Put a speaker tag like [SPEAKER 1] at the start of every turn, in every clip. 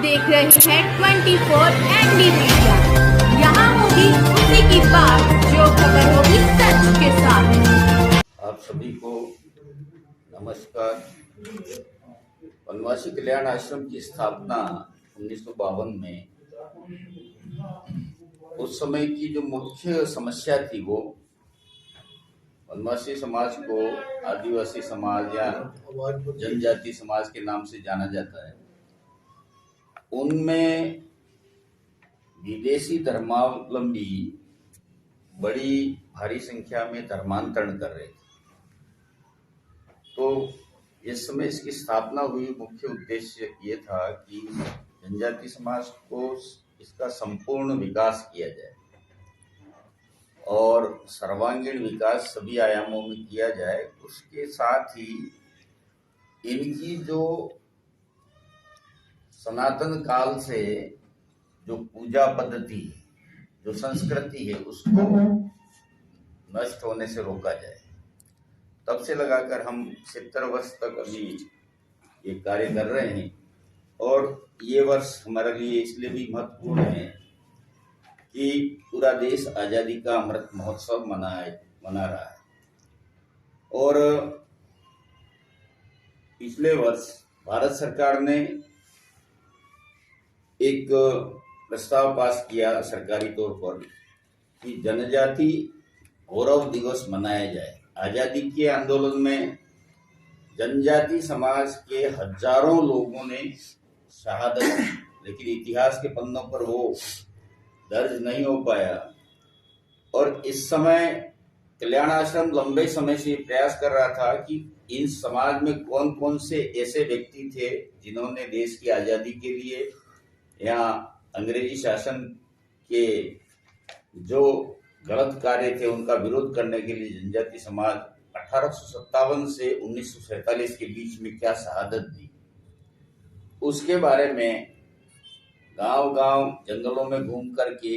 [SPEAKER 1] देख रहे हैं 24 एनडी मीडिया। यहाँ होगी उसी की बात जो खबर होगी सच के साथ।
[SPEAKER 2] आप सभी को नमस्कार। वनवासी कल्याण आश्रम की स्थापना 1952 में, उस समय की जो मुख्य समस्या थी वो वनवासी समाज को आदिवासी समाज या जनजाति समाज के नाम से जाना जाता है। उनमें विदेशी धर्मावलंबी बड़ी भारी संख्या में धर्मांतरण कर रहे थे। तो इस समय इसकी स्थापना हुई मुख्य उद्देश्य ये था कि जनजाति समाज को इसका संपूर्ण विकास किया जाए और सर्वांगीण विकास सभी आयामों में किया जाए। उसके साथ ही इनकी जो सनातन काल से जो पूजा पद्धति, जो संस्कृति है, उसको नष्ट होने से रोका जाए। तब से लगाकर हम 70 वर्ष तक अभी ये कार्य कर रहे हैं और ये वर्ष हमारे लिए इसलिए भी महत्वपूर्ण है कि पूरा देश आज़ादी का अमृत महोत्सव मना रहा है। और पिछले वर्ष भारत सरकार ने एक प्रस्ताव पास किया सरकारी तौर पर कि जनजाति गौरव दिवस मनाया जाए। आज़ादी के आंदोलन में जनजाति समाज के हजारों लोगों ने शहादत दी, लेकिन इतिहास के पन्नों पर वो दर्ज नहीं हो पाया। और इस समय कल्याण आश्रम लंबे समय से प्रयास कर रहा था कि इन समाज में कौन कौन से ऐसे व्यक्ति थे जिन्होंने देश की आज़ादी के लिए या अंग्रेजी शासन के जो गलत कार्य थे उनका विरोध करने के लिए जनजाति समाज 1857 से 1947 के बीच में क्या शहादत दी, उसके बारे में गांव-गांव जंगलों में घूम करके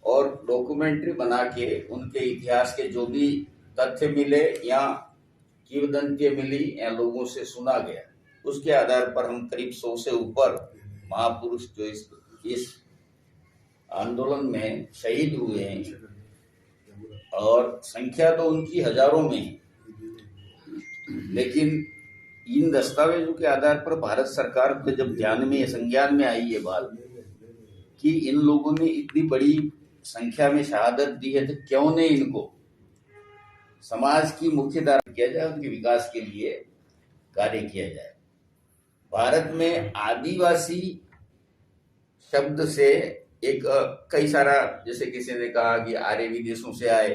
[SPEAKER 2] और डॉक्यूमेंट्री बना के उनके इतिहास के जो भी तथ्य मिले या किंवदंतियां मिली या लोगों से सुना गया, उसके आधार पर हम करीब 100 से ऊपर महापुरुष जो इस आंदोलन में शहीद हुए हैं और संख्या तो उनकी हजारों में है। लेकिन इन दस्तावेजों के आधार पर भारत सरकार को जब संज्ञान में आई ये बात कि इन लोगों ने इतनी बड़ी संख्या में शहादत दी है, तो क्यों नहीं इनको समाज की मुख्य धारा किया जाए, उनके विकास के लिए कार्य किया जाए। भारत में आदिवासी शब्द से एक कई सारा, जैसे किसी ने कहा कि आर्य विदेशों से आए,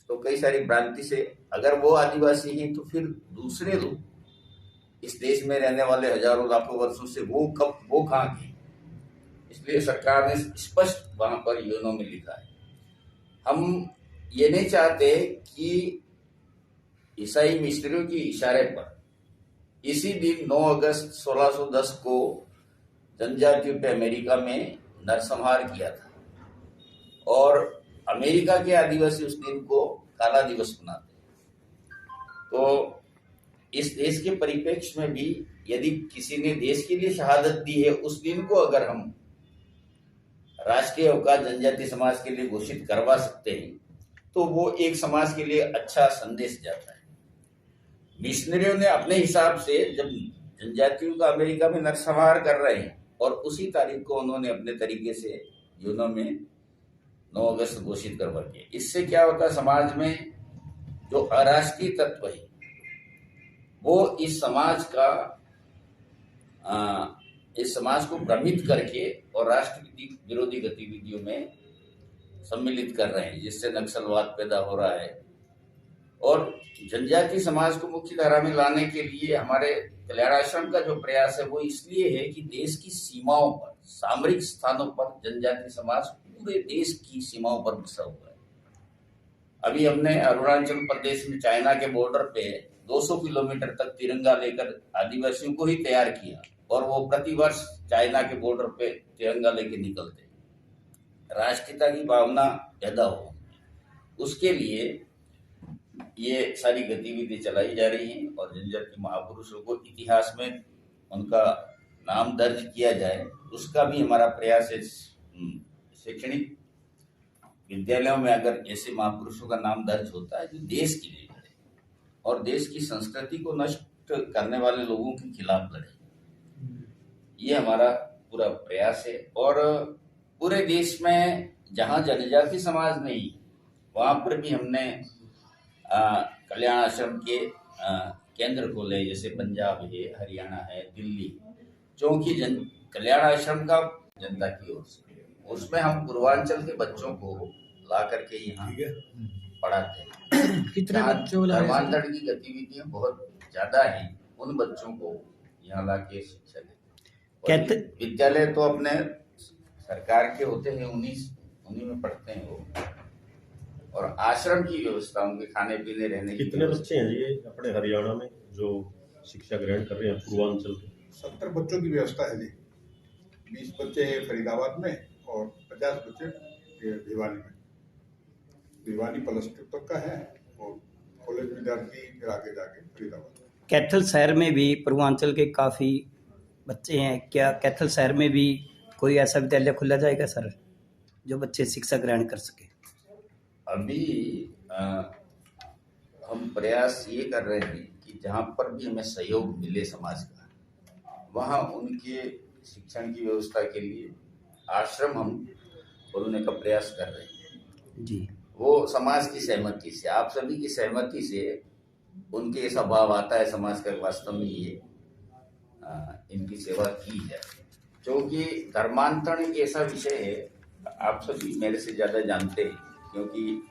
[SPEAKER 2] तो कई सारी भ्रांति से अगर वो आदिवासी हैं तो फिर दूसरे लोग इस देश में रहने वाले हजारों लाखों वर्षों से वो कहाँ के। इसलिए सरकार ने स्पष्ट वहां पर यूनो में लिखा है। हम ये नहीं चाहते कि ईसाई मिशनरियों के इशारे पर इसी दिन 9 अगस्त 1610 को जनजातियों पे अमेरिका में नरसंहार किया था और अमेरिका के आदिवासी उस दिन को काला दिवस मनाते हैं। तो इस देश के परिप्रेक्ष्य में भी यदि किसी ने देश के लिए शहादत दी है, उस दिन को अगर हम राष्ट्रीय अवकाश जनजाति समाज के लिए घोषित करवा सकते हैं तो वो एक समाज के लिए अच्छा संदेश जाता है। मिशनरियों ने अपने हिसाब से जब जनजातियों का अमेरिका में नरसंहार कर रहे हैं और उसी तारीख को उन्होंने अपने तरीके से यूनो में 9 अगस्त घोषित करवा दिया। इससे क्या होता है, समाज में जो अराष्ट्रीय तत्व है वो इस समाज को भ्रमित करके और राष्ट्र विरोधी गतिविधियों में सम्मिलित कर रहे हैं, जिससे नक्सलवाद पैदा हो रहा है। और जनजाति समाज को मुख्य धारा में लाने के लिए हमारे कल्याण आश्रम का जो प्रयास है वो इसलिए है कि देश की सीमाओं पर, सामरिक स्थानों पर जनजाति समाज पूरे देश की सीमाओं पर बसा हुआ है। अभी हमने अरुणाचल प्रदेश में चाइना के बॉर्डर पे 200 किलोमीटर तक तिरंगा लेकर आदिवासियों को ही तैयार किया और वो प्रतिवर्ष चाइना के बॉर्डर पे तिरंगा लेके निकलते, राष्ट्रीयता की भावना पैदा हो, उसके लिए ये सारी गतिविधि चलाई जा रही हैं। और जनजाति महापुरुषों को इतिहास में उनका नाम दर्ज किया जाए, उसका भी हमारा प्रयास है। शैक्षणिक विद्यालयों में अगर ऐसे महापुरुषों का नाम दर्ज होता है जो देश के लिए लड़े और देश की संस्कृति को नष्ट करने वाले लोगों के खिलाफ लड़े, ये हमारा पूरा प्रयास है। और पूरे देश में जहाँ जनजाति समाज नहीं, वहाँ पर भी हमने कल्याण आश्रम के केंद्र खोले, जैसे पंजाब है, हरियाणा है, दिल्ली, क्योंकि कल्याण आश्रम का जनता की ओर से, उसमें हम पूर्वांचल के बच्चों को ला करके यहाँ पढ़ाते हैं।
[SPEAKER 3] कितने बच्चों
[SPEAKER 2] धर्मांतरण की गतिविधियां बहुत ज्यादा हैं, उन बच्चों को यहाँ ला के शिक्षा देते। विद्यालय तो अपने सरकार के होते हैं, उन्हीं में पढ़ते हैं वो, और आश्रम की व्यवस्था, उनके खाने पीने रहने की।
[SPEAKER 4] कितने बच्चे हैं ये अपने हरियाणा में जो शिक्षा ग्रहण कर रहे हैं पूर्वांचल के?
[SPEAKER 5] 70 बच्चों की व्यवस्था है जी। 20 बच्चे फरीदाबाद में और 50 बच्चे भिवानी में। भिवानी +2 तक का है और कॉलेज विद्यार्थी फिर आगे जाके फरीदाबाद।
[SPEAKER 3] कैथल शहर में भी पूर्वांचल के काफ़ी बच्चे हैं, क्या कैथल शहर में भी कोई ऐसा विद्यालय खुला जाएगा सर, जो बच्चे शिक्षा ग्रहण कर सके?
[SPEAKER 2] अभी हम प्रयास ये कर रहे हैं कि जहाँ पर भी हमें सहयोग मिले समाज का, वहाँ उनके शिक्षण की व्यवस्था के लिए आश्रम हम खोलने का प्रयास कर रहे हैं
[SPEAKER 3] जी।
[SPEAKER 2] वो समाज की सहमति से, आप सभी की सहमति से उनके ऐसा भाव आता है समाज का, वास्तव में ये इनकी सेवा की है। क्योंकि धर्मांतरण एक ऐसा विषय है, आप सभी मेरे से ज़्यादा जानते हैं, क्योंकि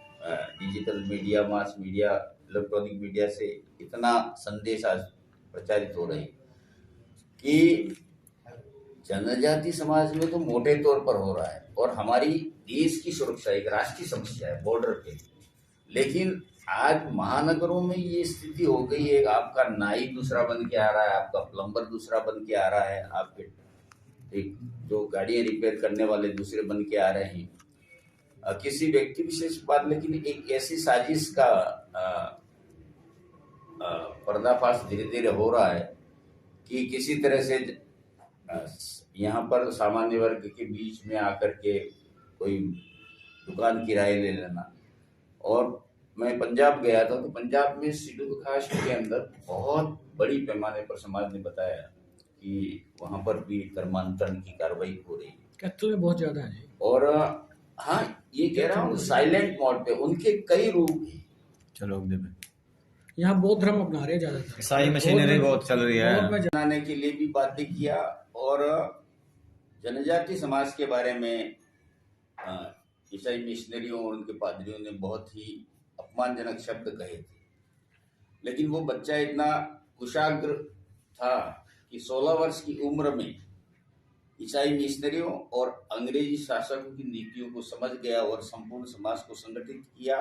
[SPEAKER 2] digital media, mass media, electronic media से इतना संदेश आज प्रचारित हो रहे हैं कि जनजाति समाज में तो मोटे तौर पर हो रहा है, और हमारी देश की सुरक्षा एक राष्ट्रीय समस्या है बॉर्डर पे। लेकिन आज महानगरों में ये स्थिति हो गई है, आपका नाई दूसरा बन के आ रहा है, आपका प्लम्बर दूसरा बन के आ रहा है, आपके जो गाड़ियाँ रिपेयर करने वाले दूसरे बन के आ रहे हैं। किसी व्यक्ति विशेष बात, लेकिन एक ऐसी साजिश का पर्दाफाश धीरे धीरे हो रहा है कि किसी तरह से यहाँ पर सामान्य वर्ग के बीच में आकर के कोई दुकान किराए ले लेना। और मैं पंजाब गया था, तो पंजाब में शेड्यूल कास्ट के अंदर बहुत बड़ी पैमाने पर समाज ने बताया कि वहाँ पर भी धर्मांतरण की कार्रवाई हो रही है।
[SPEAKER 3] कैथल में बहुत ज़्यादा है।
[SPEAKER 2] और हाँ, ये कह रहा हूँ साइलेंट मोड पे उनके कई रूप हैं।
[SPEAKER 6] चलो
[SPEAKER 3] यहाँ बौद्ध धर्म अपना रहे ज़्यादातर,
[SPEAKER 6] ईसाई मशीनरी बहुत चल रही है,
[SPEAKER 2] बनाने के लिए भी बातें किया, और जनजाति समाज के बारे में ईसाई मिशनरियों और उनके पादरियों ने बहुत ही अपमानजनक शब्द कहे थे। लेकिन वो बच्चा इतना कुशाग्र था कि 16 वर्ष की उम्र में ईसाई मिशनरियों और अंग्रेजी शासकों की नीतियों को समझ गया और संपूर्ण समाज को संगठित किया।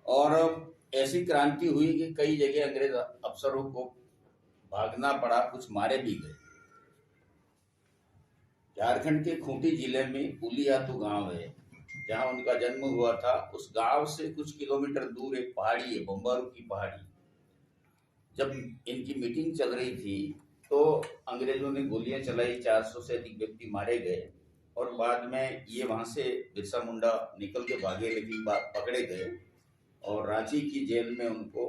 [SPEAKER 2] और ऐसी क्रांति हुई कि कई जगह अंग्रेज अफसरों को भागना पड़ा, कुछ मारे भी गए। झारखंड के खूंटी जिले में उलियातू गांव है, जहां उनका जन्म हुआ था। उस गांव से कुछ किलोमीटर दूर एक पहाड़ी है, बम्बारू की पहाड़ी। जब इनकी मीटिंग चल रही थी तो अंग्रेजों ने गोलियां चलाई, 400 से अधिक व्यक्ति मारे गए, और बाद में ये वहां से बिरसा मुंडा निकल के भागे, लेकिन पकड़े गए और रांची की जेल में उनको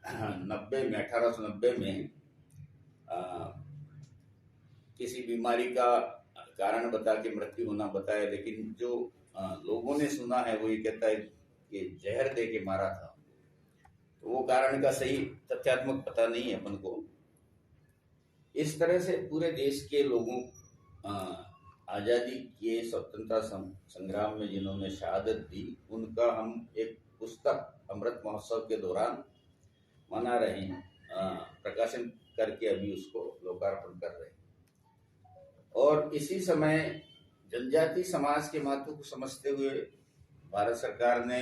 [SPEAKER 2] 1890 में किसी बीमारी का कारण बता के मृत्यु होना बताया। लेकिन जो लोगों ने सुना है वो ये कहता है कि जहर दे के मारा था, तो वो कारण का सही तथ्यात्मक पता नहीं है अपन को। इस तरह से पूरे देश के लोगों, आज़ादी के स्वतंत्रता संग्राम में जिन्होंने शहादत दी, उनका हम एक पुस्तक अमृत महोत्सव के दौरान मना रहे हैं, प्रकाशन करके अभी उसको लोकार्पण कर रहे हैं। और इसी समय जनजाति समाज के महत्व को समझते हुए भारत सरकार ने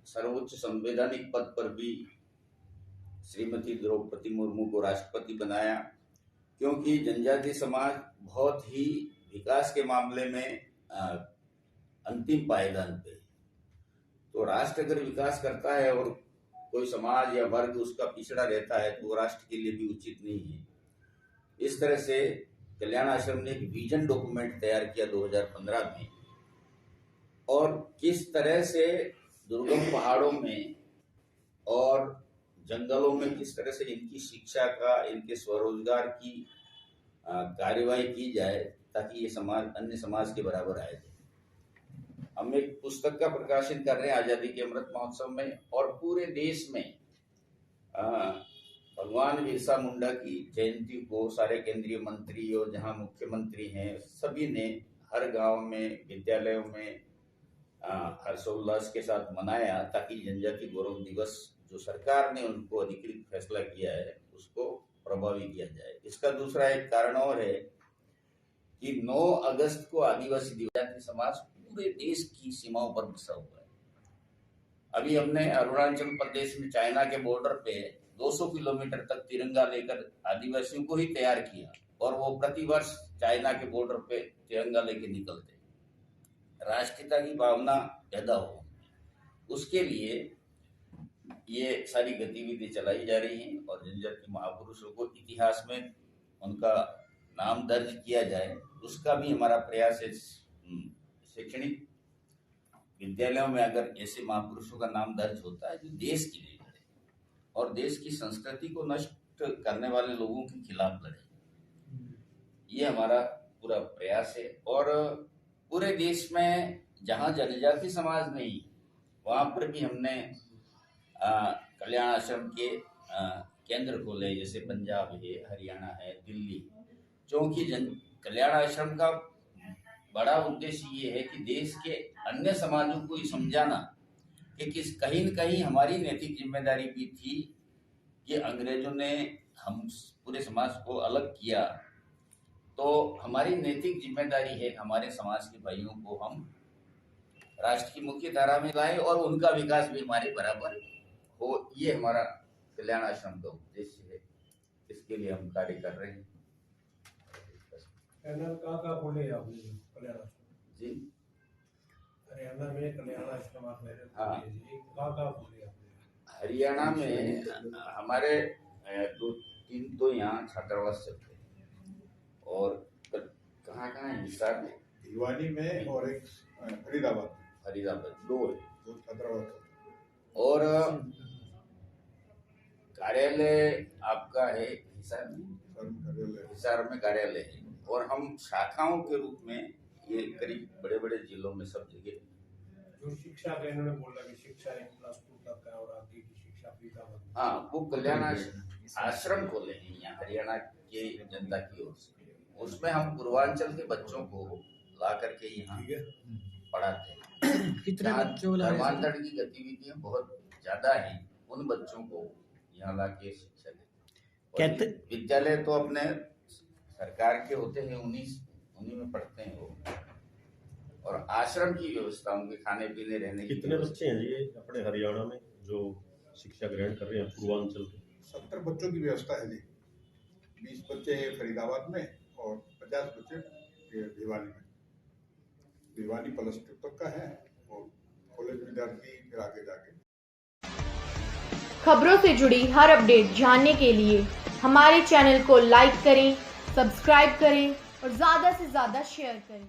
[SPEAKER 2] सर्वोच्च संवैधानिक पद पर भी श्रीमती द्रौपदी मुर्मू को राष्ट्रपति बनाया, क्योंकि जनजाति समाज बहुत ही विकास के मामले में अंतिम पायदान पे। तो राष्ट्र अगर विकास करता है और कोई समाज या वर्ग उसका पिछड़ा रहता है, तो वो राष्ट्र के लिए भी उचित नहीं है। इस जिस तरह से कल्याण आश्रम ने एक विजन डॉक्यूमेंट तैयार किया 2015 में, और किस तरह से दुर्गम पहाड़ों में और जंगलों में किस तरह से इनकी शिक्षा का, इनके स्वरोजगार की कार्यवाही की जाए ताकि ये समाज अन्य समाज के बराबर आए। हम एक पुस्तक का प्रकाशन कर रहे हैं आज़ादी के अमृत महोत्सव में, और पूरे देश में भगवान बिरसा मुंडा की जयंती को सारे केंद्रीय मंत्री और जहां मुख्यमंत्री हैं सभी ने हर गांव में, विद्यालयों में हर्षोल्लास के साथ मनाया, ताकि जनजाति गौरव दिवस जो सरकार ने उनको अधिकृत फैसला किया है उसको प्रभावी किया जाए। इसका दूसरा एक कारण और है कि 9 अगस्त को आदिवासी दिवस समाज पूरे देश की सीमाओं पर बसा हुआ है। अभी हमने अरुणाचल प्रदेश में चाइना के बॉर्डर पे 200 किलोमीटर तक तिरंगा लेकर आदिवासियों को ही तैयार किया, और वो प्रतिवर्ष चाइना के बॉर्डर पे तिरंगा लेके निकलते, राष्ट्रीयता की भावना पैदा हो। उसके लिए ये सारी गतिविधि चलाई जा रही हैं, और जनजाति महापुरुषों को इतिहास में उनका नाम दर्ज किया जाए, उसका भी हमारा प्रयास है। शैक्षणिक विद्यालयों में अगर ऐसे महापुरुषों का नाम दर्ज होता है जो देश के लिए लड़े और देश की संस्कृति को नष्ट करने वाले लोगों के खिलाफ लड़े, ये हमारा पूरा प्रयास है। और पूरे देश में जहाँ जनजाति समाज नहीं, वहाँ पर भी हमने कल्याण आश्रम के केंद्र खोले, जैसे पंजाब है, हरियाणा है, दिल्ली, क्योंकि कल्याण आश्रम का बड़ा उद्देश्य ये है कि देश के अन्य समाजों को ये समझाना कि कहीं न कहीं हमारी नैतिक जिम्मेदारी भी थी कि अंग्रेजों ने हम पूरे समाज को अलग किया, तो हमारी नैतिक जिम्मेदारी है हमारे समाज के भाइयों को हम राष्ट्र की मुख्य धारा में लाएं और उनका विकास भी हमारे बराबर हो। ये हमारा कल्याण आश्रम का उद्देश्य है, इसके लिए हम कार्य कर रहे हैं।
[SPEAKER 7] कहाँ खोले आपने कल्याण आश्रम? जी हरियाणा में कल्याण आश्रम आपने कहाँ खोले आपने?
[SPEAKER 2] हरियाणा में हमारे 2-3 तो यहाँ छात्रावास चलते हैं, और कहाँ है, हिसार में,
[SPEAKER 5] भिवानी में, और एक फरीदाबाद 2 छात्रावास, और
[SPEAKER 2] कार्यालय आपका है हिसार में कार्यालय है, और हम शाखाओं के रूप में ये करीब बड़े बड़े जिलों में सब जगह।
[SPEAKER 7] जो शिक्षा का इन्होंने बोला कि शिक्षा 1+2 तक है और आगे की शिक्षा फरीदाबाद,
[SPEAKER 2] हाँ, वो कल्याण आश्रम खोले हैं यहाँ हरियाणा के जनता की ओर से। उसमें हम पूर्वांचल के बच्चों को ला करके यहाँ पढ़ाते हैं।
[SPEAKER 3] कितने बच्चों
[SPEAKER 2] धर्मांतरण की गतिविधियां बहुत ज्यादा हैं, उन बच्चों को यहाँ ला के शिक्षा देते। विद्यालय तो अपने सरकार के होते हैं, उन्हीं में पढ़ते हैं वो, और आश्रम की व्यवस्था, उनके खाने पीने रहने की।
[SPEAKER 4] कितने बच्चे हैं ये अपने हरियाणा में जो शिक्षा ग्रहण कर रहे हैं पूर्वांचल के?
[SPEAKER 5] 70 बच्चों की व्यवस्था है जी। 20 बच्चे फरीदाबाद में और 50 बच्चे भिवानी में। भिवानी +2 तक का है, और कॉलेज विद्यार्थी फिर आगे जाके।
[SPEAKER 1] खबरों से जुड़ी हर अपडेट जानने के लिए हमारे चैनल को लाइक करें, सब्सक्राइब करें और ज़्यादा से ज़्यादा शेयर करें।